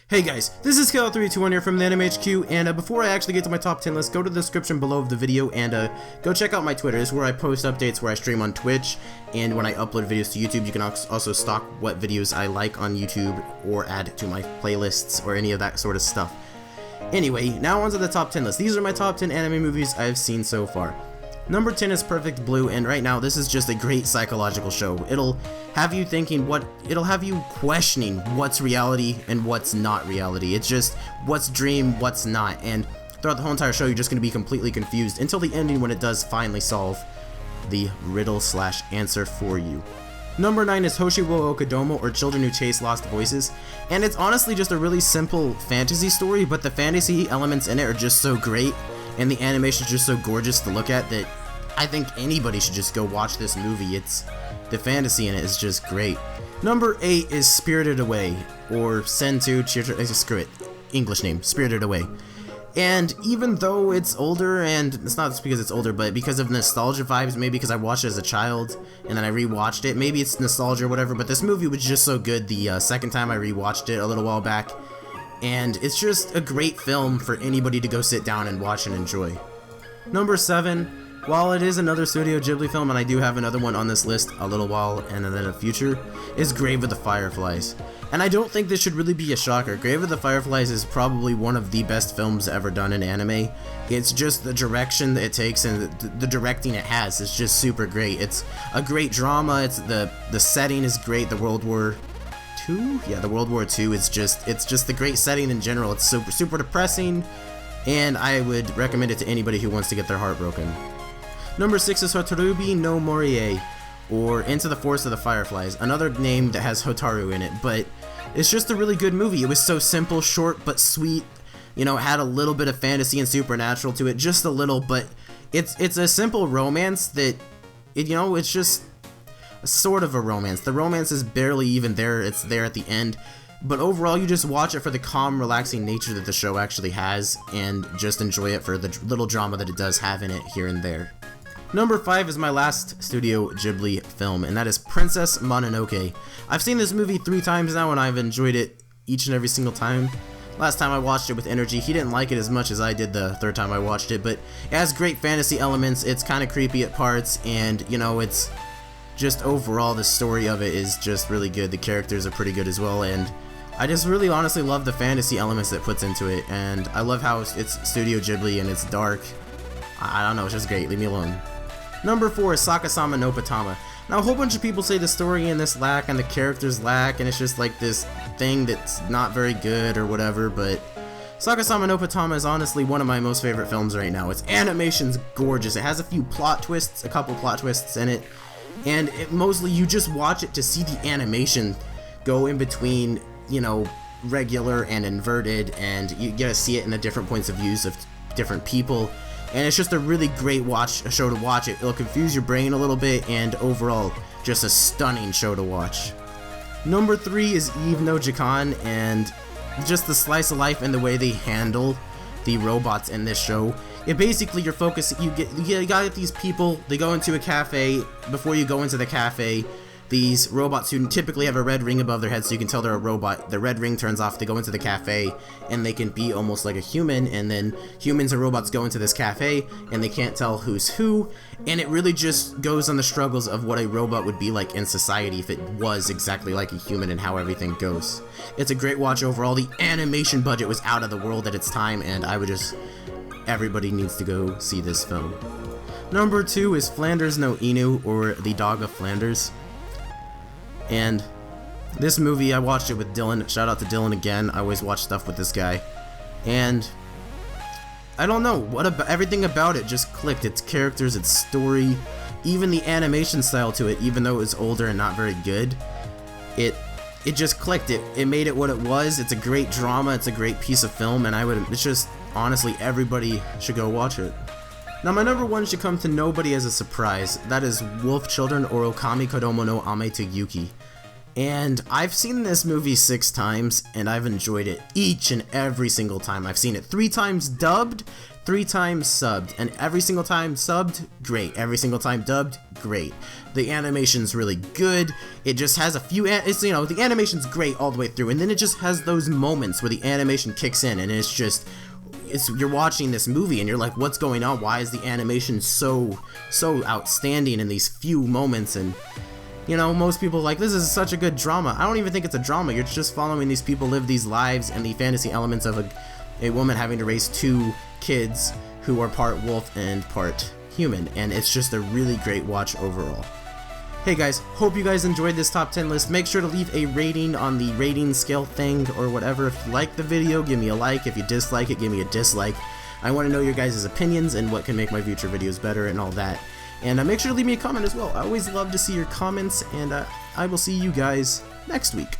Hey guys, this is Kel321 here from the Anime HQ, and before I actually get to my top 10 list, go to the description below of the video and go check out my Twitter. This is where I post updates, where I stream on Twitch, and when I upload videos to YouTube. You can also stalk what videos I like on YouTube or add to my playlists or any of that sort of stuff. Anyway, now onto the top 10 list. These are my top 10 anime movies I've seen so far. Number 10 is Perfect Blue, and right now this is just a great psychological show. It'll have you thinking it'll have you questioning what's reality and what's not reality. It's just what's dream, what's not, and throughout the whole entire show you're just going to be completely confused until the ending when it does finally solve the riddle/answer for you. Number 9 is Hoshi PolkaDoma, or Children Who Chase Lost Voices, and it's honestly just a really simple fantasy story, but the fantasy elements in it are just so great, and the animation is just so gorgeous to look at that I think anybody should just go watch this movie. The fantasy in it is just great. Number 8 is Spirited Away, or Sentu screw it, English name, Spirited Away. And even though it's older, and it's not just because it's older, but because of nostalgia vibes, maybe because I watched it as a child, and then I rewatched it, maybe it's nostalgia or whatever, but this movie was just so good the second time I rewatched it a little while back, and it's just a great film for anybody to go sit down and watch and enjoy. Number 7, while it is another Studio Ghibli film, and I do have another one on this list a little while and then in the future, is Grave of the Fireflies. And I don't think this should really be a shocker. Grave of the Fireflies is probably one of the best films ever done in anime. It's just the direction that it takes and the directing it has is just super great. It's a great drama. It's the setting is great. The World War II? Yeah, the World War II is just the great setting in general. It's super depressing, and I would recommend it to anybody who wants to get their heart broken. Number 6 is Hotarubi no Morie, or Into the Forest of the Fireflies, another name that has Hotaru in it, but it's just a really good movie. It was so simple, short, but sweet. You know, it had a little bit of fantasy and supernatural to it, just a little, but it's a simple romance that, it's just sort of a romance. The romance is barely even there, it's there at the end, but overall you just watch it for the calm, relaxing nature that the show actually has, and just enjoy it for the little drama that it does have in it here and there. Number 5 is my last Studio Ghibli film, and that is Princess Mononoke. I've seen this movie 3 times now, and I've enjoyed it each and every single time. Last time I watched it with Energy, he didn't like it as much as I did the third time I watched it, but it has great fantasy elements, it's kind of creepy at parts, and, it's just overall the story of it is just really good. The characters are pretty good as well, and I just really honestly love the fantasy elements that it puts into it, and I love how it's Studio Ghibli and it's dark. I don't know, it's just great, leave me alone. Number 4 is Sokkasama no Pitamah. Now a whole bunch of people say the story in this lack and the characters lack, and it's just like this thing that's not very good or whatever, but Sokkasama no Pitamah is honestly one of my most favorite films right now. Its animation's gorgeous, it has a couple plot twists in it, and mostly you just watch it to see the animation go in between, regular and inverted, and you get to see it in the different points of views of different people. And it's just a really great show to watch. It'll confuse your brain a little bit, and overall, just a stunning show to watch. Number 3 is Eve no Jikan, and just the slice of life and the way they handle the robots in this show. It basically, your focus, you got these people, they go into a cafe. Before you go into the cafe, these robots who typically have a red ring above their head so you can tell they're a robot, the red ring turns off, they go into the cafe, and they can be almost like a human, and then humans and robots go into this cafe, and they can't tell who's who, and it really just goes on the struggles of what a robot would be like in society if it was exactly like a human and how everything goes. It's a great watch overall. The animation budget was out of the world at its time, and everybody needs to go see this film. Number 2 is Flanders no Inu, or The Dog of Flanders. And this movie, I watched it with Dylan. Shout out to Dylan again. I always watch stuff with this guy. And I don't know, everything about it just clicked. Its characters, its story, even the animation style to it, even though it was older and not very good, it just clicked. It made it what it was. It's a great drama, it's a great piece of film, and it's just, honestly, everybody should go watch it. Now my number 1 should come to nobody as a surprise. That is Wolf Children, or Okami Kodomo no Ame to Yuki. And I've seen this movie 6 times, and I've enjoyed it each and every single time. I've seen it 3 times dubbed, 3 times subbed, and every single time subbed, great. Every single time dubbed, great. The animation's really good. It just has a few, the animation's great all the way through, and then it just has those moments where the animation kicks in, and it's just, you're watching this movie and you're like, what's going on? Why is the animation so outstanding in these few moments? And most people are like, this is such a good drama. I don't even think it's a drama. You're just following these people live these lives and the fantasy elements of a woman having to raise 2 kids who are part wolf and part human, and it's just a really great watch overall. Hey guys, hope you guys enjoyed this top 10 list. Make sure to leave a rating on the rating scale thing or whatever. If you like the video, give me a like. If you dislike it, give me a dislike. I want to know your guys' opinions and what can make my future videos better and all that. And make sure to leave me a comment as well. I always love to see your comments, and I will see you guys next week.